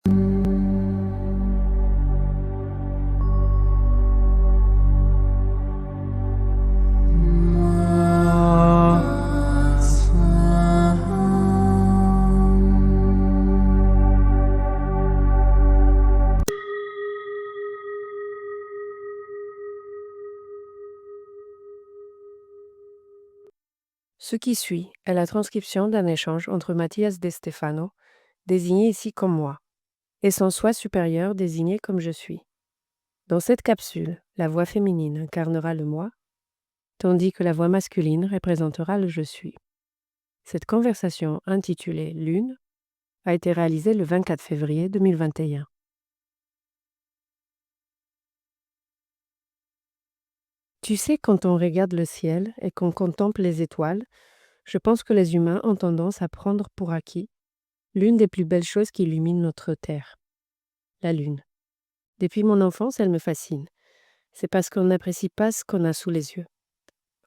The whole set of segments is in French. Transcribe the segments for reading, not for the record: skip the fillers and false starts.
Ce qui suit est la transcription d'un échange entre Mathias De Stefano, désigné ici comme moi, et son soi supérieur désigné comme je suis. Dans cette capsule, la voix féminine incarnera le moi, tandis que la voix masculine représentera le je suis. Cette conversation intitulée Lune a été réalisée le 24 février 2021. Tu sais, quand on regarde le ciel et qu'on contemple les étoiles, je pense que les humains ont tendance à prendre pour acquis l'une des plus belles choses qui illuminent notre Terre, la Lune. Depuis mon enfance, elle me fascine. C'est parce qu'on n'apprécie pas ce qu'on a sous les yeux.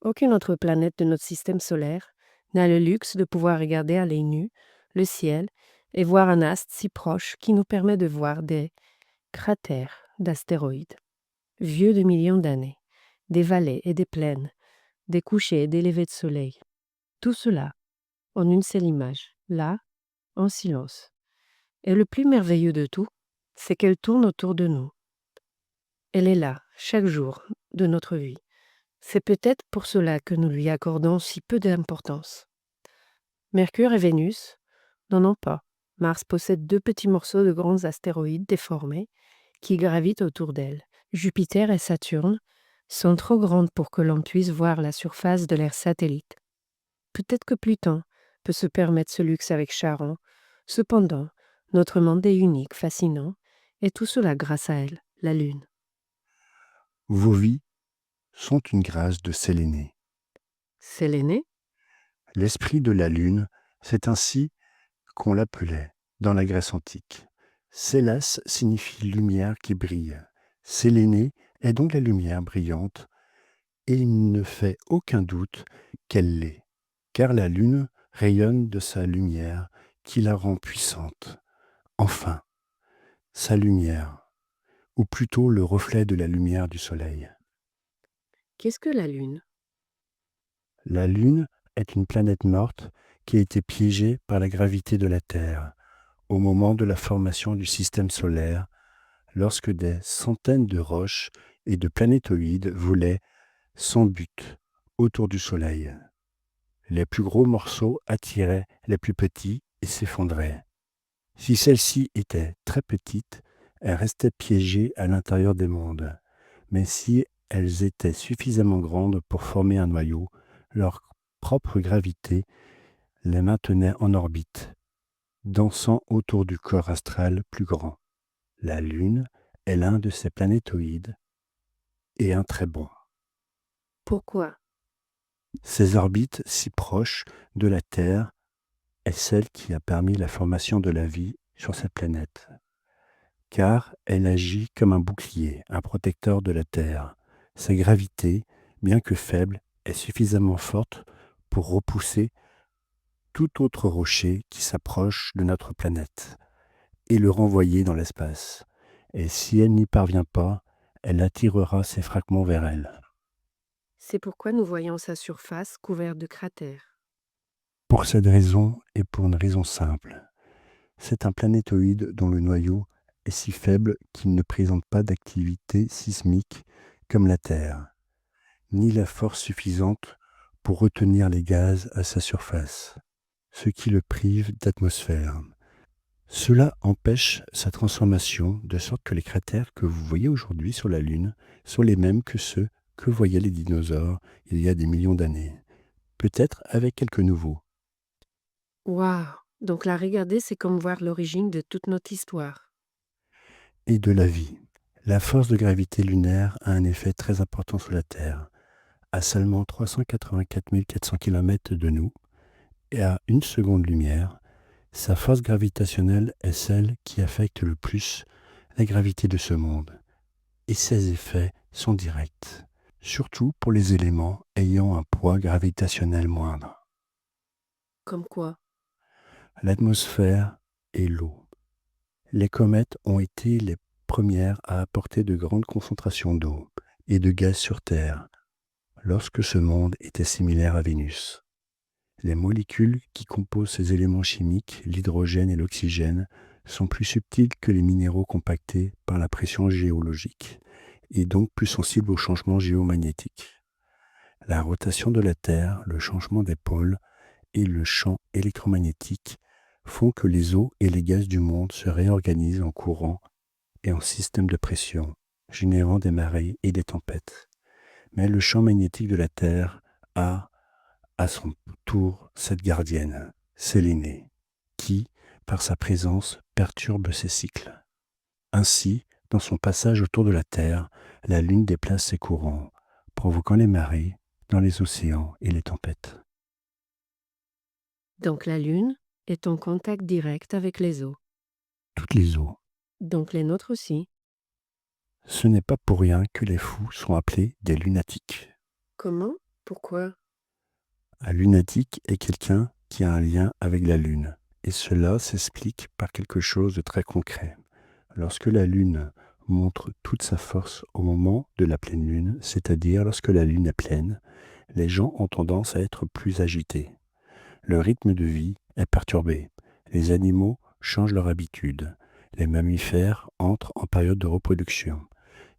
Aucune autre planète de notre système solaire n'a le luxe de pouvoir regarder à l'œil nu le ciel et voir un astre si proche qui nous permet de voir des cratères d'astéroïdes, vieux de millions d'années, des vallées et des plaines, des couchers et des levées de soleil. Tout cela en une seule image, là, en silence. Et le plus merveilleux de tout, c'est qu'elle tourne autour de nous. Elle est là, chaque jour de notre vie. C'est peut-être pour cela que nous lui accordons si peu d'importance. Mercure et Vénus n'en ont pas. Mars possède 2 petits morceaux de grands astéroïdes déformés qui gravitent autour d'elle. Jupiter et Saturne sont trop grandes pour que l'on puisse voir la surface de leurs satellites. Peut-être que Pluton peut se permettre ce luxe avec Charon. Cependant, notre monde est unique, fascinant, et tout cela grâce à elle, la Lune. Vos vies sont une grâce de Séléné. Séléné? L'esprit de la Lune, c'est ainsi qu'on l'appelait dans la Grèce antique. Célas signifie lumière qui brille. Séléné est donc la lumière brillante, et il ne fait aucun doute qu'elle l'est, car la Lune rayonne de sa lumière qui la rend puissante. Enfin, sa lumière, ou plutôt le reflet de la lumière du Soleil. Qu'est-ce que la Lune? La Lune est une planète morte qui a été piégée par la gravité de la Terre au moment de la formation du système solaire, lorsque des centaines de roches et de planétoïdes volaient sans but autour du Soleil. Les plus gros morceaux attiraient les plus petits et s'effondraient. Si celles-ci étaient très petites, elles restaient piégées à l'intérieur des mondes. Mais si elles étaient suffisamment grandes pour former un noyau, leur propre gravité les maintenait en orbite, dansant autour du corps astral plus grand. La Lune est l'un de ces planétoïdes, et un très bon. Pourquoi? Ces orbites si proches de la Terre est celle qui a permis la formation de la vie sur cette planète, car elle agit comme un bouclier, un protecteur de la Terre. Sa gravité, bien que faible, est suffisamment forte pour repousser tout autre rocher qui s'approche de notre planète et le renvoyer dans l'espace. Et si elle n'y parvient pas, elle attirera ces fragments vers elle. C'est pourquoi nous voyons sa surface couverte de cratères. Pour cette raison et pour une raison simple, c'est un planétoïde dont le noyau est si faible qu'il ne présente pas d'activité sismique comme la Terre, ni la force suffisante pour retenir les gaz à sa surface, ce qui le prive d'atmosphère. Cela empêche sa transformation de sorte que les cratères que vous voyez aujourd'hui sur la Lune sont les mêmes que ceux que voyaient les dinosaures il y a des millions d'années, peut-être avec quelques nouveaux. Waouh! Donc la regarder, c'est comme voir l'origine de toute notre histoire. Et de la vie. La force de gravité lunaire a un effet très important sur la Terre, à seulement 384 400 km de nous, et à une seconde-lumière, sa force gravitationnelle est celle qui affecte le plus la gravité de ce monde. Et ses effets sont directs, surtout pour les éléments ayant un poids gravitationnel moindre. Comme quoi? L'atmosphère et l'eau. Les comètes ont été les premières à apporter de grandes concentrations d'eau et de gaz sur Terre, lorsque ce monde était similaire à Vénus. Les molécules qui composent ces éléments chimiques, l'hydrogène et l'oxygène, sont plus subtiles que les minéraux compactés par la pression géologique, et donc plus sensibles aux changements géomagnétiques. La rotation de la Terre, le changement des pôles et le champ électromagnétique font que les eaux et les gaz du monde se réorganisent en courants et en systèmes de pression, générant des marées et des tempêtes. Mais le champ magnétique de la Terre a, à son tour, cette gardienne, Sélénée, qui, par sa présence, perturbe ces cycles. Ainsi, dans son passage autour de la Terre, la Lune déplace ses courants, provoquant les marées dans les océans et les tempêtes. Donc la Lune est en contact direct avec les eaux. Toutes les eaux. Donc les nôtres aussi. Ce n'est pas pour rien que les fous sont appelés des lunatiques. Comment? Pourquoi? Un lunatique est quelqu'un qui a un lien avec la Lune, et cela s'explique par quelque chose de très concret. Lorsque la Lune montre toute sa force au moment de la pleine Lune, c'est-à-dire lorsque la Lune est pleine, les gens ont tendance à être plus agités. Le rythme de vie est perturbé. Les animaux changent leur habitude. Les mammifères entrent en période de reproduction,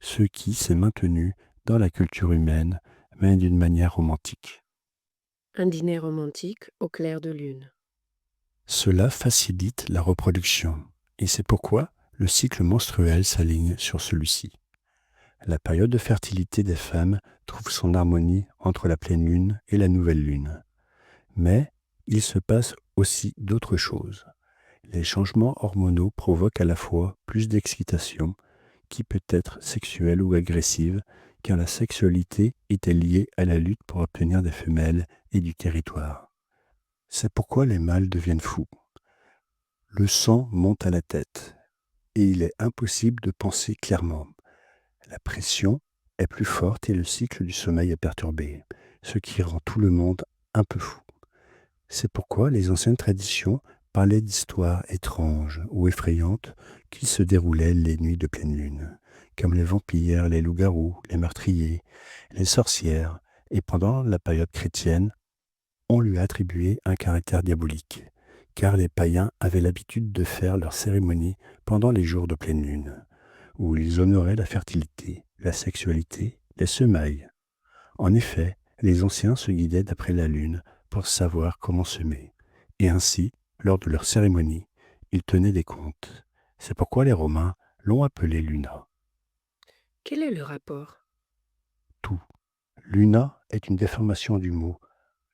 ce qui s'est maintenu dans la culture humaine, mais d'une manière romantique. Un dîner romantique au clair de lune. Cela facilite la reproduction, et c'est pourquoi le cycle menstruel s'aligne sur celui-ci. La période de fertilité des femmes trouve son harmonie entre la pleine lune et la nouvelle lune. Mais il se passe aussi d'autres choses. Les changements hormonaux provoquent à la fois plus d'excitation, qui peut être sexuelle ou agressive, car la sexualité était liée à la lutte pour obtenir des femelles et du territoire. C'est pourquoi les mâles deviennent fous. Le sang monte à la tête, et il est impossible de penser clairement. La pression est plus forte et le cycle du sommeil est perturbé, ce qui rend tout le monde un peu fou. C'est pourquoi les anciennes traditions parlaient d'histoires étranges ou effrayantes qui se déroulaient les nuits de pleine lune, comme les vampires, les loups-garous, les meurtriers, les sorcières, et pendant la période chrétienne, on lui attribuait un caractère diabolique, car les païens avaient l'habitude de faire leurs cérémonies pendant les jours de pleine lune, où ils honoraient la fertilité, la sexualité, les semailles. En effet, les anciens se guidaient d'après la lune pour savoir comment semer, et ainsi, lors de leur cérémonie, ils tenaient des comptes. C'est pourquoi les Romains l'ont appelé Luna. Quel est le rapport? Tout. Luna est une déformation du mot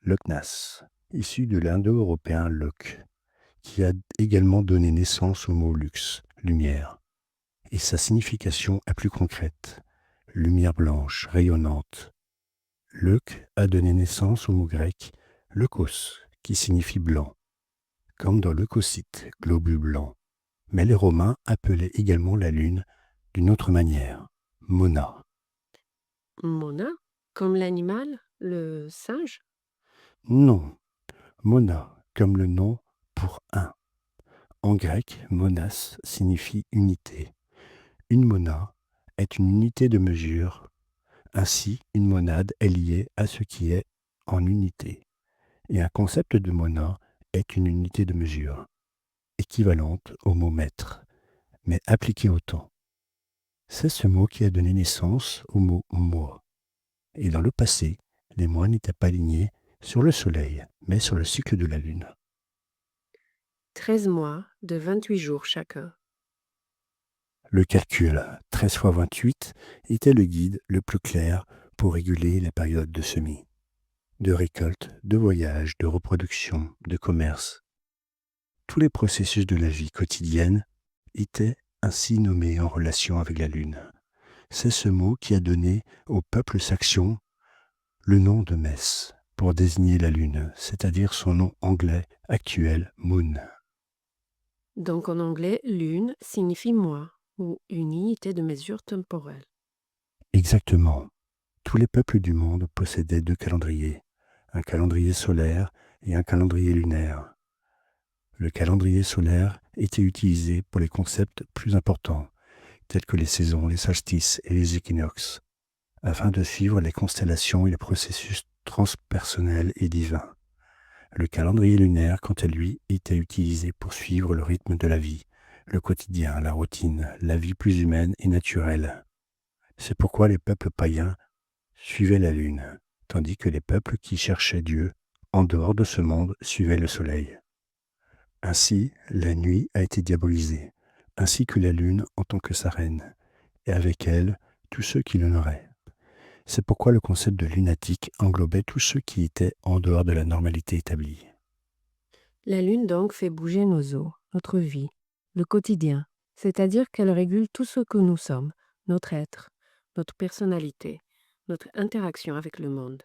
Lochnas, issu de l'indo-européen loch, qui a également donné naissance au mot lux, lumière. Et sa signification est plus concrète, lumière blanche, rayonnante. Leuc a donné naissance au mot grec leukos, qui signifie blanc, comme dans leucocyte, globule blanc. Mais les Romains appelaient également la Lune d'une autre manière, Mona. Mona? Comme l'animal? Le singe? Non, Mona, comme le nom pour un. En grec, monas signifie unité. Une mona est une unité de mesure. Ainsi, une monade est liée à ce qui est en unité. Et un concept de mona est une unité de mesure, équivalente au mot mètre, mais appliquée au temps. C'est ce mot qui a donné naissance au mot mois. Et dans le passé, les mois n'étaient pas alignés sur le soleil, mais sur le cycle de la lune. 13 mois de 28 jours chacun. Le calcul 13 fois 28 était le guide le plus clair pour réguler les périodes de semis, de récolte, de voyage, de reproduction, de commerce. Tous les processus de la vie quotidienne étaient ainsi nommés en relation avec la lune. C'est ce mot qui a donné au peuple saxon le nom de Mess pour désigner la lune, c'est-à-dire son nom anglais actuel, Moon. Donc en anglais, lune signifie mois ou une unité de mesure temporelle. Exactement. Tous les peuples du monde possédaient deux calendriers, un calendrier solaire et un calendrier lunaire. Le calendrier solaire était utilisée pour les concepts plus importants, tels que les saisons, les solstices et les équinoxes, afin de suivre les constellations et les processus transpersonnels et divins. Le calendrier lunaire, quant à lui, était utilisé pour suivre le rythme de la vie, le quotidien, la routine, la vie plus humaine et naturelle. C'est pourquoi les peuples païens suivaient la lune, tandis que les peuples qui cherchaient Dieu, en dehors de ce monde, suivaient le soleil. Ainsi, la nuit a été diabolisée, ainsi que la lune en tant que sa reine, et avec elle, tous ceux qui l'honoraient. C'est pourquoi le concept de lunatique englobait tous ceux qui étaient en dehors de la normalité établie. La lune donc fait bouger nos os, notre vie, le quotidien, c'est-à-dire qu'elle régule tout ce que nous sommes, notre être, notre personnalité, notre interaction avec le monde.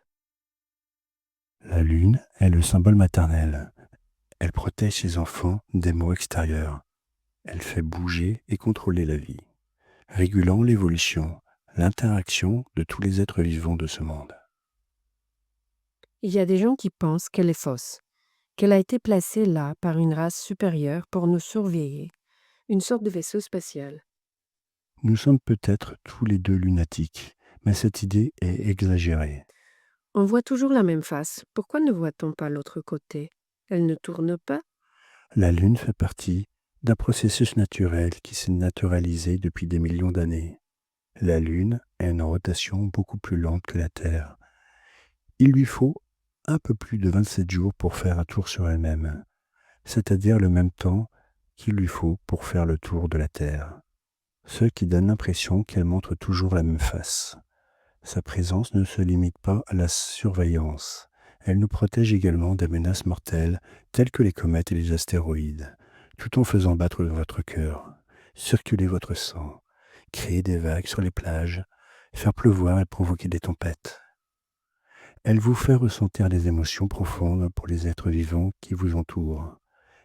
La lune est le symbole maternel. Elle protège ses enfants des maux extérieurs. Elle fait bouger et contrôler la vie, régulant l'évolution, l'interaction de tous les êtres vivants de ce monde. Il y a des gens qui pensent qu'elle est fausse, qu'elle a été placée là par une race supérieure pour nous surveiller, une sorte de vaisseau spatial. Nous sommes peut-être tous les deux lunatiques, mais cette idée est exagérée. On voit toujours la même face, pourquoi ne voit-on pas l'autre côté? Elle ne tourne pas? La Lune fait partie d'un processus naturel qui s'est naturalisé depuis des millions d'années. La Lune a une rotation beaucoup plus lente que la Terre. Il lui faut un peu plus de 27 jours pour faire un tour sur elle-même, c'est-à-dire le même temps qu'il lui faut pour faire le tour de la Terre, ce qui donne l'impression qu'elle montre toujours la même face. Sa présence ne se limite pas à la surveillance. Elle nous protège également des menaces mortelles telles que les comètes et les astéroïdes, tout en faisant battre votre cœur, circuler votre sang, créer des vagues sur les plages, faire pleuvoir et provoquer des tempêtes. Elle vous fait ressentir des émotions profondes pour les êtres vivants qui vous entourent.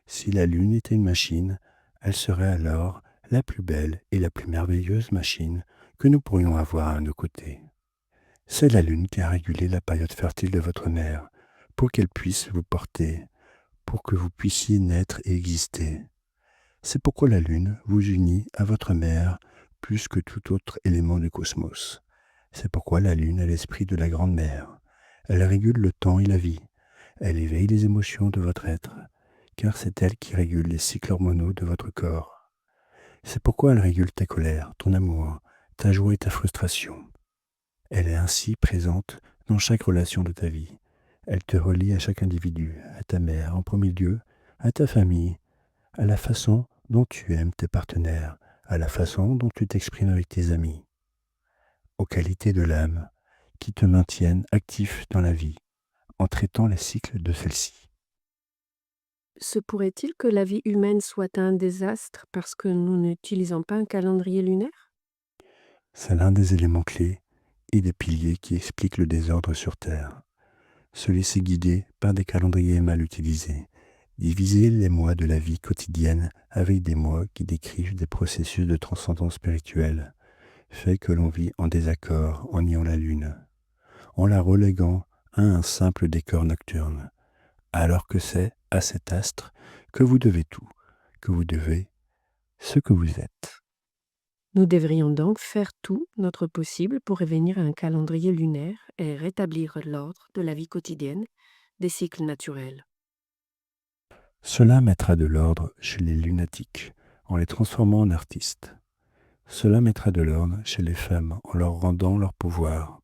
Si la Lune était une machine, elle serait alors la plus belle et la plus merveilleuse machine que nous pourrions avoir à nos côtés. C'est la Lune qui a régulé la période fertile de votre mère, pour qu'elle puisse vous porter, pour que vous puissiez naître et exister. C'est pourquoi la Lune vous unit à votre mère plus que tout autre élément du cosmos. C'est pourquoi la Lune est l'esprit de la Grande Mère. Elle régule le temps et la vie. Elle éveille les émotions de votre être, car c'est elle qui régule les cycles hormonaux de votre corps. C'est pourquoi elle régule ta colère, ton amour, ta joie et ta frustration. Elle est ainsi présente dans chaque relation de ta vie. Elle te relie à chaque individu, à ta mère en premier lieu, à ta famille, à la façon dont tu aimes tes partenaires, à la façon dont tu t'exprimes avec tes amis, aux qualités de l'âme qui te maintiennent actif dans la vie, en traitant les cycles de celle-ci. Se pourrait-il que la vie humaine soit un désastre parce que nous n'utilisons pas un calendrier lunaire? C'est l'un des éléments clés et des piliers qui expliquent le désordre sur Terre. Se laisser guider par des calendriers mal utilisés. Diviser les mois de la vie quotidienne avec des mois qui décrivent des processus de transcendance spirituelle fait que l'on vit en désaccord en niant la lune, en la reléguant à un simple décor nocturne, alors que c'est à cet astre que vous devez tout, que vous devez ce que vous êtes. Nous devrions donc faire tout notre possible pour revenir à un calendrier lunaire et rétablir l'ordre de la vie quotidienne, des cycles naturels. Cela mettra de l'ordre chez les lunatiques en les transformant en artistes. Cela mettra de l'ordre chez les femmes en leur rendant leur pouvoir.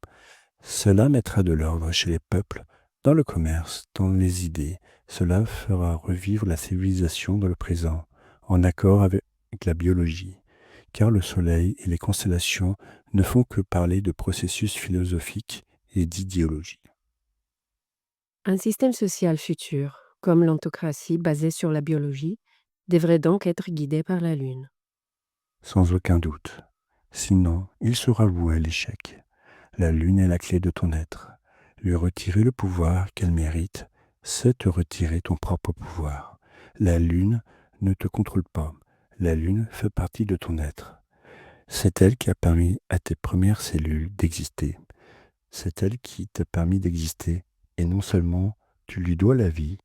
Cela mettra de l'ordre chez les peuples, dans le commerce, dans les idées. Cela fera revivre la civilisation dans le présent, en accord avec la biologie, car le Soleil et les constellations ne font que parler de processus philosophiques et d'idéologie. Un système social futur, comme l'antocratie basée sur la biologie, devrait donc être guidé par la Lune. Sans aucun doute. Sinon, il sera voué à l'échec. La Lune est la clé de ton être. Lui retirer le pouvoir qu'elle mérite, c'est te retirer ton propre pouvoir. La Lune ne te contrôle pas. La Lune fait partie de ton être. C'est elle qui a permis à tes premières cellules d'exister. C'est elle qui t'a permis d'exister. Et non seulement tu lui dois la vie,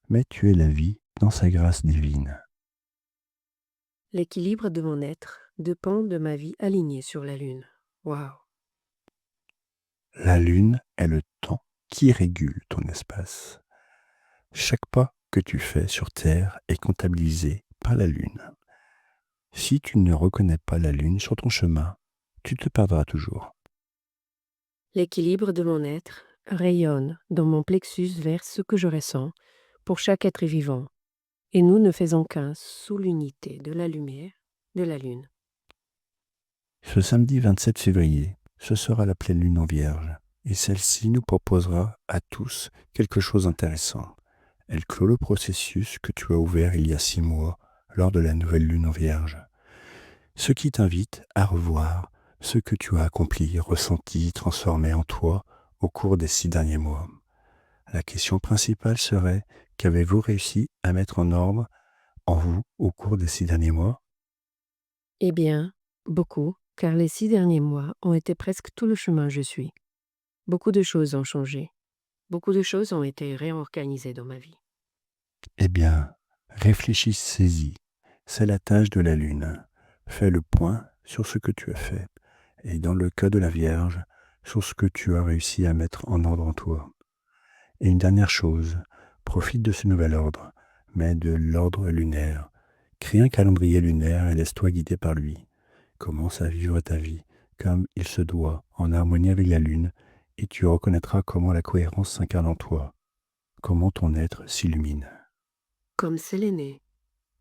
mais tu es la vie dans sa grâce divine. L'équilibre de mon être dépend de ma vie alignée sur la Lune. Waouh! La Lune est le temps qui régule ton espace. Chaque pas que tu fais sur Terre est comptabilisé par la Lune. Si tu ne reconnais pas la Lune sur ton chemin, tu te perdras toujours. L'équilibre de mon être rayonne dans mon plexus vers ce que je ressens pour chaque être vivant, et nous ne faisons qu'un sous l'unité de la lumière de la Lune. Ce samedi 27 février, ce sera la pleine lune en Vierge, et celle-ci nous proposera à tous quelque chose d'intéressant. Elle clôt le processus que tu as ouvert il y a 6 mois lors de la nouvelle lune en Vierge. Ce qui t'invite à revoir ce que tu as accompli, ressenti, transformé en toi au cours des 6 derniers mois. La question principale serait: qu'avez-vous réussi à mettre en ordre en vous au cours des 6 derniers mois? Eh bien, beaucoup, car les 6 derniers mois ont été presque tout le chemin que je suis. Beaucoup de choses ont changé. Beaucoup de choses ont été réorganisées dans ma vie. Eh bien, réfléchissez-y. C'est la tâche de la Lune. Fais le point sur ce que tu as fait, et dans le cas de la Vierge, sur ce que tu as réussi à mettre en ordre en toi. Et une dernière chose, profite de ce nouvel ordre, mais de l'ordre lunaire. Crée un calendrier lunaire et laisse-toi guider par lui. Commence à vivre ta vie comme il se doit, en harmonie avec la Lune, et tu reconnaîtras comment la cohérence s'incarne en toi, comment ton être s'illumine. Comme Sélénée.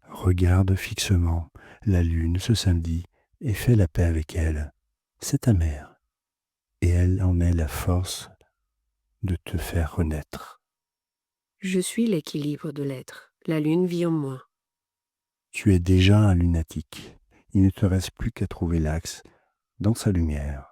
Regarde fixement la Lune ce samedi et fais la paix avec elle. C'est ta mère, et elle en est la force de te faire renaître. Je suis l'équilibre de l'être. La Lune vit en moi. Tu es déjà un lunatique. Il ne te reste plus qu'à trouver l'axe dans sa lumière.